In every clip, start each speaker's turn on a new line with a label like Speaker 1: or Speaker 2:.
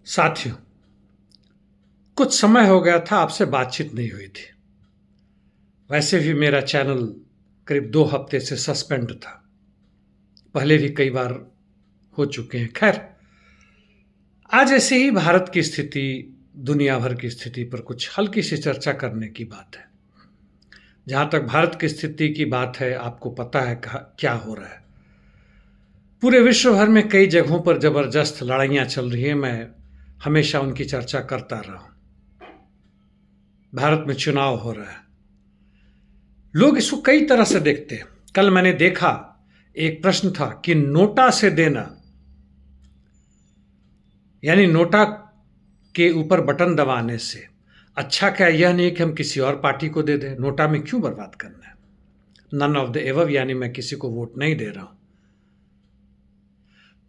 Speaker 1: साथियों, कुछ समय हो गया था आपसे बातचीत नहीं हुई थी। वैसे भी मेरा चैनल करीब 2 हफ्ते से सस्पेंड था। पहले भी कई बार हो चुके हैं। खैर, आज ऐसे ही भारत की स्थिति, दुनिया भर की स्थिति पर कुछ हल्की सी चर्चा करने की बात है। जहाँ तक भारत की स्थिति की बात है, आपको पता है क्या हो रहा है। पूरे विश्व भर में कई जगहों पर ज़बरदस्त लड़ाइयाँ चल रही हैं। मैं हमेशा उनकी चर्चा करता रहा हूँ। भारत में चुनाव हो रहा है। लोग इसको कई तरह से देखते हैं। कल मैंने देखा, एक प्रश्न था कि नोटा से देना, यानी नोटा के ऊपर बटन दबाने से अच्छा क्या यह नहीं कि हम किसी और पार्टी को दे दें? नोटा में क्यों बर्बाद करना है? नन ऑफ द एबव, यानी मैं किसी को वोट नहीं दे रहा हूं।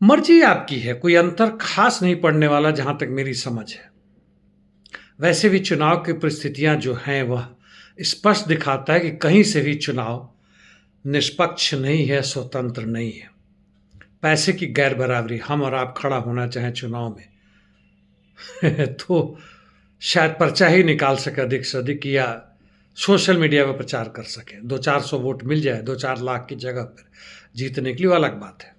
Speaker 1: मर्जी आपकी है, कोई अंतर खास नहीं पड़ने वाला जहां तक मेरी समझ है। वैसे भी चुनाव की परिस्थितियां जो हैं वह स्पष्ट दिखाता है कि कहीं से भी चुनाव निष्पक्ष नहीं है, स्वतंत्र नहीं है। पैसे की गैर बराबरी, हम और आप खड़ा होना चाहें चुनाव में तो शायद पर्चा ही निकाल सके अधिक से अधिक, या सोशल मीडिया पर प्रचार कर सके। 200-400 वोट मिल जाए 2-4 लाख की जगह पर जीतने के लिए, अलग बात है।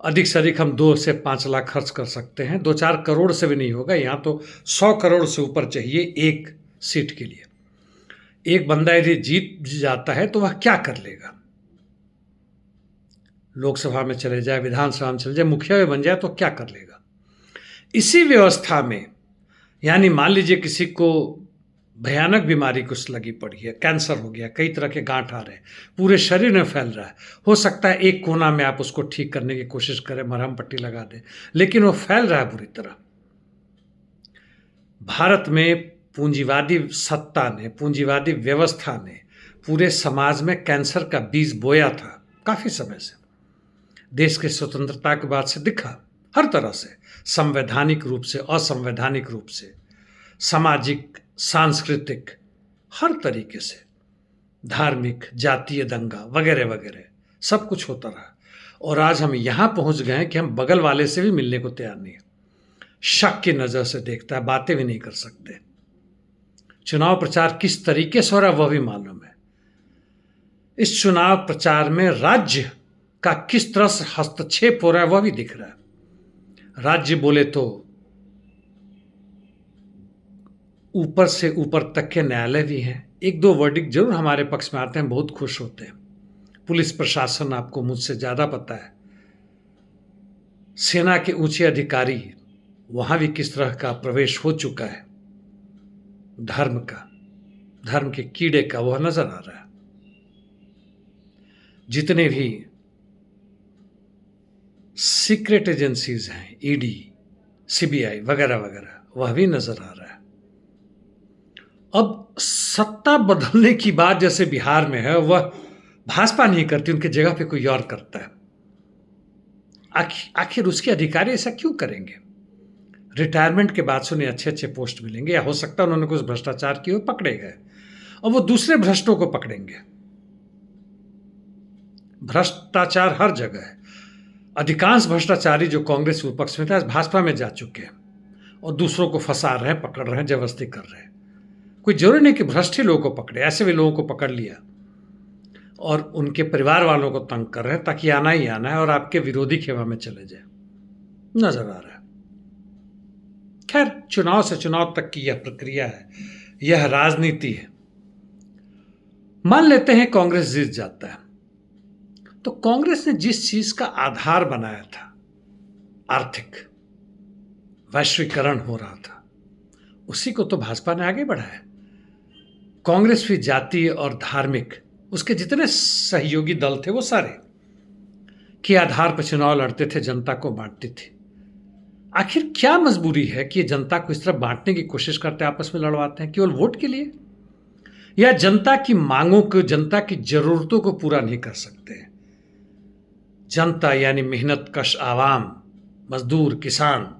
Speaker 1: अधिक से अधिक हम 2 से 5 लाख खर्च कर सकते हैं। 2-4 करोड़ से भी नहीं होगा। यहाँ तो 100 करोड़ से ऊपर चाहिए एक सीट के लिए। एक बंदा यदि जीत जाता है तो वह क्या कर लेगा? लोकसभा में चले जाए, विधानसभा में चले जाए, मुखिया भी बन जाए तो क्या कर लेगा? इसी व्यवस्था में, यानी मान लीजिए किसी को भयानक बीमारी कुछ लगी पड़ी है, कैंसर हो गया, कई तरह के गांठ आ रहे हैं, पूरे शरीर में फैल रहा है। हो सकता है एक कोना में आप उसको ठीक करने की कोशिश करें, मरहम पट्टी लगा दें, लेकिन वो फैल रहा है बुरी तरह। भारत में पूंजीवादी सत्ता ने, पूंजीवादी व्यवस्था ने पूरे समाज में कैंसर का बीज बोया था काफी समय से। देश की स्वतंत्रता के बाद से दिखा, हर तरह से, संवैधानिक रूप से, असंवैधानिक रूप से, सामाजिक, सांस्कृतिक, हर तरीके से, धार्मिक, जातीय दंगा वगैरह वगैरह, सब कुछ होता रहा। और आज हम यहां पहुंच गए हैं कि हम बगल वाले से भी मिलने को तैयार नहीं है। शक की नजर से देखता है, बातें भी नहीं कर सकते। चुनाव प्रचार किस तरीके से हो रहा है वह भी मालूम है। इस चुनाव प्रचार में राज्य का किस तरह से हस्तक्षेप हो रहा है वह भी दिख रहा है। राज्य बोले तो ऊपर से ऊपर तक के न्यायालय भी हैं। 1-2 वर्डिक्ट जरूर हमारे पक्ष में आते हैं, बहुत खुश होते हैं। पुलिस प्रशासन, आपको मुझसे ज्यादा पता है। सेना के ऊंचे अधिकारी, वहां भी किस तरह का प्रवेश हो चुका है धर्म का, धर्म के कीड़े का, वह नजर आ रहा है। जितने भी सीक्रेट एजेंसीज हैं, ईडी, सीबीआई वगैरह वगैरह, वह भी नजर आ रहा है। अब सत्ता बदलने की बात जैसे बिहार में है, वह भाजपा नहीं करती, उनकी जगह पे कोई और करता है। आखिर उसके अधिकारी ऐसा क्यों करेंगे? रिटायरमेंट के बाद से उन्हें अच्छे अच्छे पोस्ट मिलेंगे, या हो सकता है उन्होंने कुछ भ्रष्टाचार किए, पकड़े गए, और वो दूसरे भ्रष्टों को पकड़ेंगे। भ्रष्टाचार हर जगह है। अधिकांश भ्रष्टाचारी जो कांग्रेस विपक्ष में थे, आज भाजपा में जा चुके हैं और दूसरों को फंसा रहे हैं, पकड़ रहे हैं, जबरदस्ती कर रहे हैं। कोई जरूरी नहीं कि भ्रष्ट ही लोगों को पकड़े, ऐसे भी लोगों को पकड़ लिया और उनके परिवार वालों को तंग कर रहे हैं ताकि आना ही आना है और आपके विरोधी खेमा में चले जाए, नजर आ रहा है। खैर, चुनाव से चुनाव तक की यह प्रक्रिया है, यह राजनीति है। मान लेते हैं कांग्रेस जीत जाता है, तो कांग्रेस ने जिस चीज का आधार बनाया था, आर्थिक वैश्वीकरण हो रहा था, उसी को तो भाजपा ने आगे बढ़ाया। कांग्रेस भी जातीय और धार्मिक, उसके जितने सहयोगी दल थे वो सारे के आधार पर चुनाव लड़ते थे, जनता को बांटते थे। आखिर क्या मजबूरी है कि जनता को इस तरह बांटने की कोशिश करते हैं, आपस में लड़वाते हैं, केवल वोट के लिए? या जनता की मांगों को, जनता की जरूरतों को पूरा नहीं कर सकते? जनता यानी मेहनत कश आवाम, मजदूर, किसान,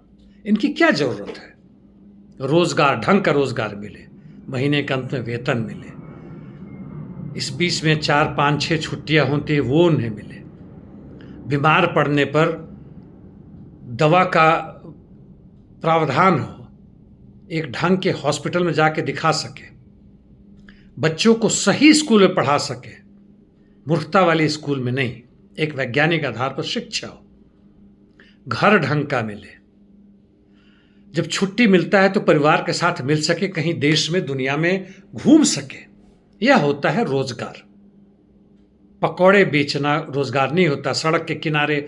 Speaker 1: इनकी क्या जरूरत है? रोजगार, ढंग का रोजगार मिले, महीने के अंत में वेतन मिले, इस बीच में 4-5-6 छुट्टियां होती है वो उन्हें मिले, बीमार पड़ने पर दवा का प्रावधान हो, एक ढंग के हॉस्पिटल में जाके दिखा सके, बच्चों को सही स्कूल में पढ़ा सके, मूर्खता वाली स्कूल में नहीं, एक वैज्ञानिक आधार पर शिक्षा हो, घर ढंग का मिले, जब छुट्टी मिलता है तो परिवार के साथ मिल सके, कहीं देश में दुनिया में घूम सके। यह होता है रोजगार। पकौड़े बेचना रोजगार नहीं होता, सड़क के किनारे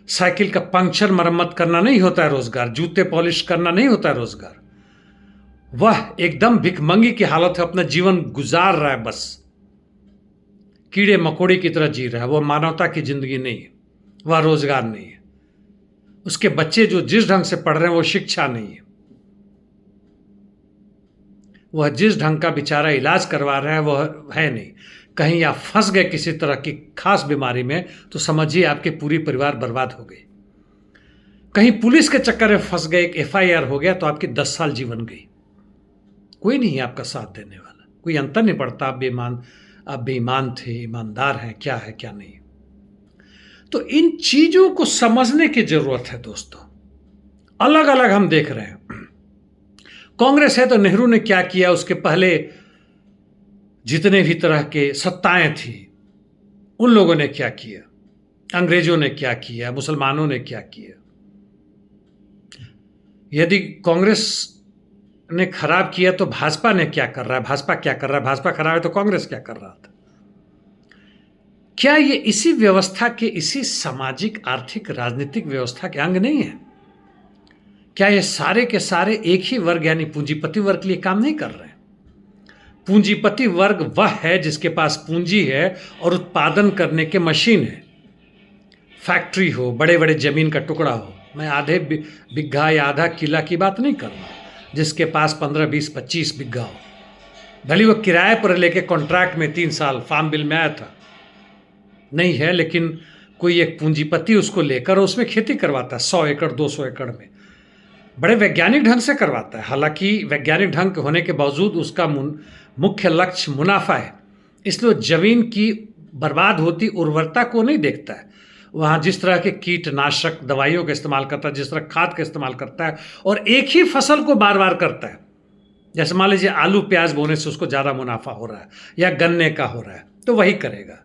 Speaker 1: साइकिल का पंक्चर मरम्मत करना नहीं होता है रोजगार, जूते पॉलिश करना नहीं होता है रोजगार। वह एकदम भिखमंगी की हालत है, अपना जीवन गुजार रहा है, बस कीड़े मकोड़े की तरह जी रहा है। वह मानवता की जिंदगी नहीं है, वह रोजगार नहीं है। उसके बच्चे जो जिस ढंग से पढ़ रहे हैं वो शिक्षा नहीं है। वह जिस ढंग का बेचारा इलाज करवा रहा है वह है नहीं। कहीं आप फंस गए किसी तरह की खास बीमारी में तो समझिए आपके पूरी परिवार बर्बाद हो गई। कहीं पुलिस के चक्कर में फंस गए, एक FIR हो गया तो आपकी 10 साल जीवन गई। कोई नहीं है आपका साथ देने वाला, कोई अंतर नहीं पड़ता आप बेईमान थे, ईमानदार हैं, क्या है क्या नहीं। तो इन चीजों को समझने की जरूरत है दोस्तों। अलग अलग हम देख रहे हैं। कांग्रेस है तो नेहरू ने क्या किया, उसके पहले जितने भी तरह के सत्ताएं थी उन लोगों ने क्या किया, अंग्रेजों ने क्या किया, मुसलमानों ने क्या किया। यदि कांग्रेस ने खराब किया तो भाजपा ने क्या कर रहा है, भाजपा क्या कर रहा है, भाजपा खराब है तो कांग्रेस क्या कर रहा था। क्या ये इसी व्यवस्था के, इसी सामाजिक आर्थिक राजनीतिक व्यवस्था के अंग नहीं है? क्या ये सारे के सारे एक ही वर्ग यानी पूंजीपति वर्ग के लिए काम नहीं कर रहे हैं? पूंजीपति वर्ग वह है जिसके पास पूंजी है और उत्पादन करने के मशीन है। फैक्ट्री हो, बड़े बड़े जमीन का टुकड़ा हो, मैं आधे बिग्घा या आधा किला की बात नहीं कर रहा, जिसके पास 15, 20, 25 बिग्घा हो, भले वो किराए पर लेके कॉन्ट्रैक्ट में 3 साल फार्म बिल में आया था, नहीं है, लेकिन कोई एक पूंजीपति उसको लेकर उसमें खेती करवाता है 100 एकड़ 200 एकड़ में, बड़े वैज्ञानिक ढंग से करवाता है। हालांकि वैज्ञानिक ढंग होने के बावजूद उसका मुख्य लक्ष्य मुनाफा है, इसलिए जमीन की बर्बाद होती उर्वरता को नहीं देखता है। वहाँ जिस तरह के कीटनाशक दवाइयों का इस्तेमाल करता है, जिस तरह खाद का इस्तेमाल करता है और एक ही फसल को बार बार करता है, जैसे मान लीजिए आलू प्याज बोने से उसको ज़्यादा मुनाफा हो रहा है या गन्ने का हो रहा है तो वही करेगा।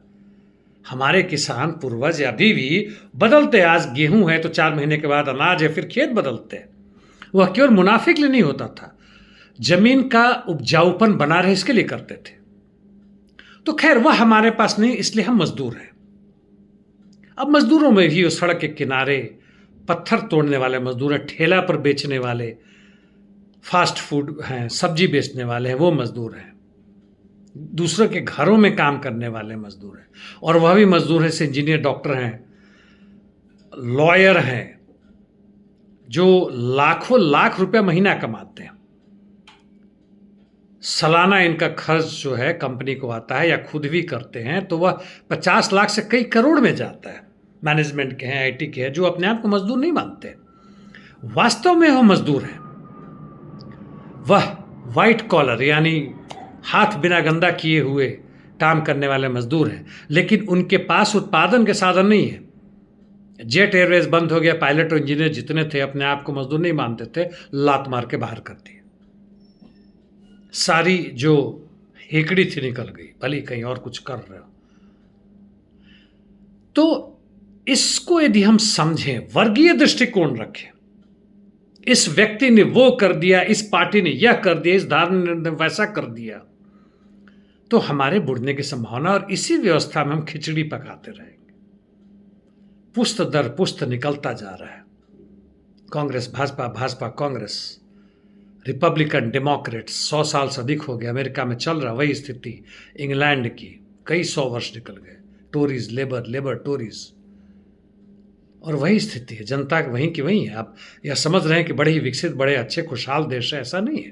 Speaker 1: हमारे किसान पूर्वज अभी भी बदलते, आज गेहूं है तो 4 महीने के बाद अनाज है, फिर खेत बदलते हैं। वह केवल मुनाफे के लिए नहीं होता था, जमीन का उपजाऊपन बना रहे इसके लिए करते थे। तो खैर वह हमारे पास नहीं, इसलिए हम मजदूर हैं। अब मजदूरों में भी वो सड़क के किनारे पत्थर तोड़ने वाले मजदूर हैं, ठेला पर बेचने वाले, फास्ट फूड हैं, सब्जी बेचने वाले हैं, वो मजदूर हैं, दूसरों के घरों में काम करने वाले मजदूर हैं, और वह भी मजदूर हैं से इंजीनियर, डॉक्टर हैं, लॉयर हैं, जो लाखों लाख रुपया महीना कमाते हैं। सालाना इनका खर्च जो है कंपनी को आता है या खुद भी करते हैं तो वह 50 लाख से कई करोड़ में जाता है। मैनेजमेंट के हैं, IT के हैं, जो अपने आप को मजदूर नहीं मानते, वास्तव में वह मजदूर हैं। वह वाइट कॉलर यानी हाथ बिना गंदा किए हुए काम करने वाले मजदूर हैं, लेकिन उनके पास उत्पादन के साधन नहीं है। जेट एयरवेज बंद हो गया, पायलट और इंजीनियर जितने थे अपने आप को मजदूर नहीं मानते थे, लात मार के बाहर कर दिए। सारी जो हेकड़ी थी निकल गई, भले कहीं और कुछ कर रहे हो। तो इसको यदि हम समझें, वर्गीय दृष्टिकोण रखें, इस व्यक्ति ने वो कर दिया, इस पार्टी ने यह कर दिया, इस धारण ने वैसा कर दिया, तो हमारे बुड़ने की संभावना, और इसी व्यवस्था में हम खिचड़ी पकाते रहेंगे। पुस्त दर पुस्त निकलता जा रहा है। कांग्रेस भाजपा, भाजपा कांग्रेस, रिपब्लिकन डेमोक्रेट्स, 100 साल से अधिक हो गया अमेरिका में चल रहा वही स्थिति। इंग्लैंड की कई 100 वर्ष निकल गए, टोरीज लेबर, लेबर टोरीज, और वही स्थिति है, जनता वहीं की वहीं है। आप यह समझ रहे हैं कि बड़े ही विकसित, बड़े अच्छे खुशहाल देश है, ऐसा नहीं है।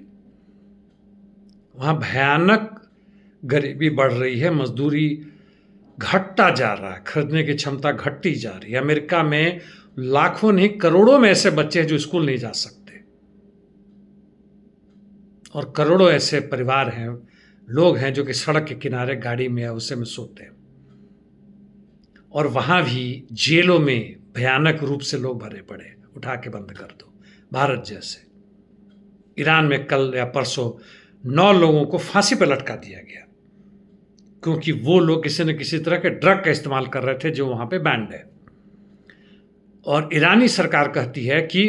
Speaker 1: वहाँ भयानक गरीबी बढ़ रही है, मजदूरी घटता जा रहा है, खरीदने की क्षमता घटती जा रही है। अमेरिका में लाखों नहीं करोड़ों में ऐसे बच्चे हैं जो स्कूल नहीं जा सकते, और करोड़ों ऐसे परिवार हैं, लोग हैं जो कि सड़क के किनारे गाड़ी में या उसे में सोते हैं। और वहाँ भी जेलों में भयानक रूप से लोग भरे पड़े, उठा के बंद कर दो, भारत जैसे। ईरान में कल या परसों 9 लोगों को फांसी पर लटका दिया गया क्योंकि वो लोग किसी न किसी तरह के ड्रग का इस्तेमाल कर रहे थे जो वहां पे बैंड है। और ईरानी सरकार कहती है कि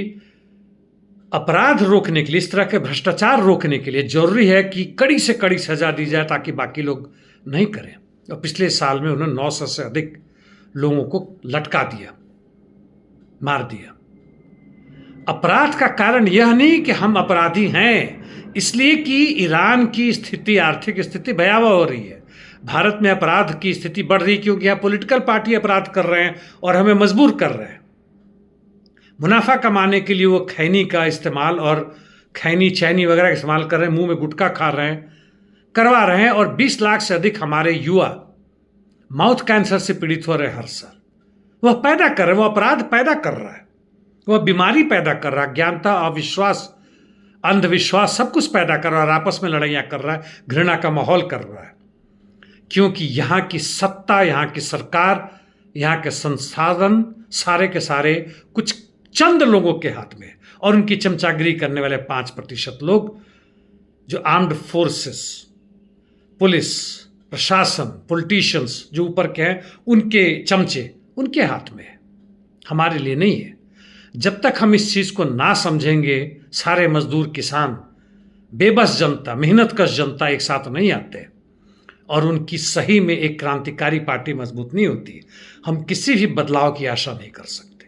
Speaker 1: अपराध रोकने के लिए, इस तरह के भ्रष्टाचार रोकने के लिए जरूरी है कि कड़ी से कड़ी सजा दी जाए ताकि बाकी लोग नहीं करें। और पिछले साल में उन्होंने 900 से अधिक लोगों को लटका दिया, मार दिया। अपराध का कारण यह नहीं कि हम अपराधी हैं, इसलिए कि ईरान की स्थिति, आर्थिक स्थिति भयावह हो रही है। भारत में अपराध की स्थिति बढ़ रही क्योंकि यहाँ पॉलिटिकल पार्टी अपराध कर रहे हैं और हमें मजबूर कर रहे हैं। मुनाफा कमाने के लिए वो खैनी का इस्तेमाल और खैनी चैनी वगैरह का इस्तेमाल कर रहे हैं, मुंह में गुटखा खा रहे हैं, करवा रहे हैं। और 20 लाख से अधिक हमारे युवा माउथ कैंसर से पीड़ित हो रहे हैं हर साल। वह पैदा कर रहे हैं, वो अपराध पैदा कर रहा है, वह बीमारी पैदा कर रहा है, ज्ञानता, अविश्वास, अंधविश्वास सब कुछ पैदा कर रहा है और आपस में लड़ाइयाँ कर रहा है, घृणा का माहौल कर रहा है। क्योंकि यहाँ की सत्ता, यहाँ की सरकार, यहाँ के संसाधन सारे के सारे कुछ चंद लोगों के हाथ में, और उनकी चमचागिरी करने वाले 5% लोग जो आर्म्ड फोर्सेस, पुलिस प्रशासन, पॉलिटिशियंस जो ऊपर के हैं, उनके चमचे उनके हाथ में है, हमारे लिए नहीं है। जब तक हम इस चीज़ को ना समझेंगे, सारे मजदूर, किसान, बेबस जनता, मेहनतकश जनता एक साथ नहीं आते और उनकी सही में एक क्रांतिकारी पार्टी मजबूत नहीं होती, हम किसी भी बदलाव की आशा नहीं कर सकते।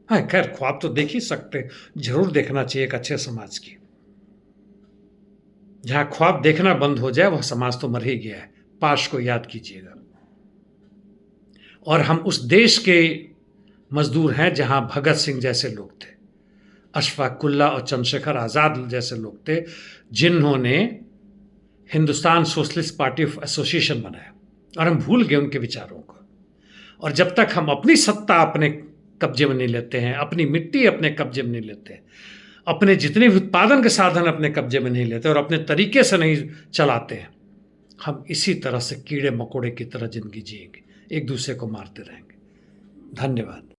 Speaker 1: हाँ, खैर ख्वाब तो देख ही सकते, जरूर देखना चाहिए एक अच्छे समाज की। जहां ख्वाब देखना बंद हो जाए वह समाज तो मर ही गया है। पाश को याद कीजिएगा। और हम उस देश के मजदूर हैं जहां भगत सिंह जैसे लोग थे, अशफाक उल्लाह और चंद्रशेखर आज़ाद जैसे लोग थे, जिन्होंने Hindustan socialist party of association बनाया, और हम भूल गए उनके विचारों को। और जब तक हम अपनी सत्ता अपने कब्जे में नहीं लेते हैं, अपनी मिट्टी अपने कब्जे में नहीं लेते, अपने जितने भी उत्पादन के साधन अपने कब्जे में नहीं लेते और अपने तरीके से नहीं चलाते हैं, हम इसी तरह से कीड़े मकोड़े की तरह जिंदगी जिएंगे, एक दूसरे को मारते रहेंगे। धन्यवाद।